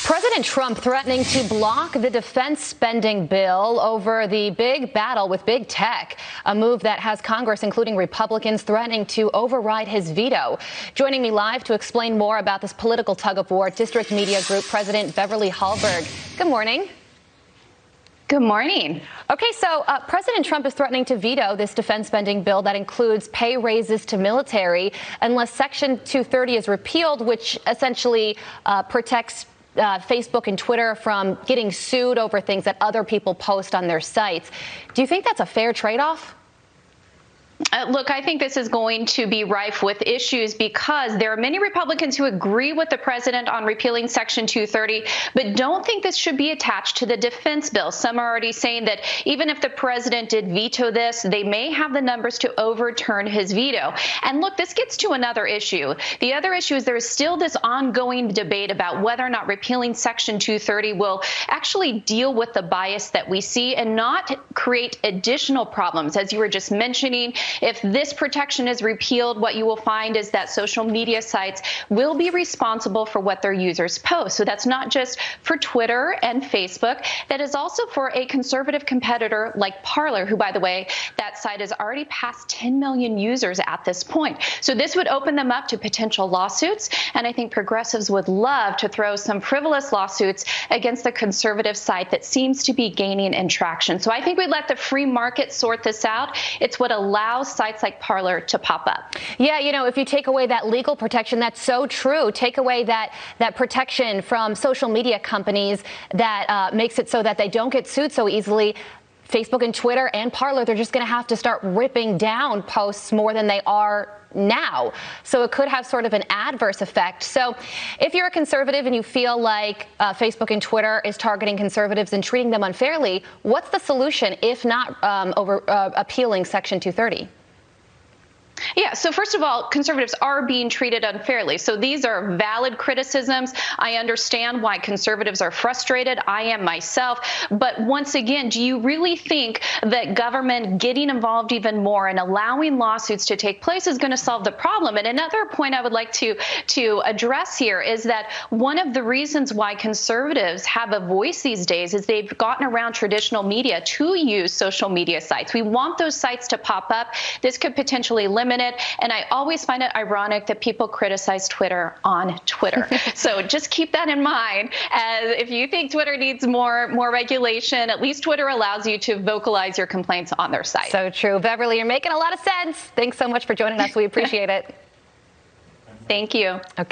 President Trump threatening to block the defense spending bill over the big battle with big tech, a move that has Congress, including Republicans, threatening to override his veto. Joining me live to explain more about this political tug-of-war, District Media Group President Beverly Hallberg. Good morning. Good morning. Okay, so President Trump is threatening to veto this defense spending bill that includes pay raises to military unless Section 230 is repealed, which essentially protects Facebook and Twitter from getting sued over things that other people post on their sites. Do you think that's a fair trade-off? Look, I think this is going to be rife with issues because there are many Republicans who agree with the president on repealing Section 230, but don't think this should be attached to the defense bill. Some are already saying that even if the president did veto this, they may have the numbers to overturn his veto. And look, this gets to another issue. The other issue is there is still this ongoing debate about whether or not repealing Section 230 will actually deal with the bias that we see and not create additional problems. As you were just mentioning, if this protection is repealed, what you will find is that social media sites will be responsible for what their users post. So that's not just for Twitter and Facebook. That is also for a conservative competitor like Parler, who, by the way, that site has already passed 10 million users at this point. So this would open them up to potential lawsuits. And I think progressives would love to throw some frivolous lawsuits against the conservative site that seems to be gaining in traction. So I think we let the free market sort this out. It's what allows sites like Parler to pop up. Yeah, you know, if you take away that legal protection, that's so true. Take away that protection from social media companies that makes it so that they don't get sued so easily. Facebook and Twitter and Parler, they're just going to have to start ripping down posts more than they are now. So it could have sort of an adverse effect. So if you're a conservative and you feel like Facebook and Twitter is targeting conservatives and treating them unfairly, what's the solution if not appealing Section 230? Yeah, so first of all, conservatives are being treated unfairly. So these are valid criticisms. I understand why conservatives are frustrated. I am myself. But once again, do you really think that government getting involved even more and allowing lawsuits to take place is going to solve the problem? And another point I would like to address here is that one of the reasons why conservatives have a voice these days is they've gotten around traditional media to use social media sites. We want those sites to pop up. This could potentially limit it. And I always find it ironic that people criticize Twitter on Twitter. So just keep that in mind. As if you think Twitter needs more regulation, at least Twitter allows you to vocalize your complaints on their site. So true. Beverly, you're making a lot of sense. Thanks so much for joining us. We appreciate it. Thank you. Okay.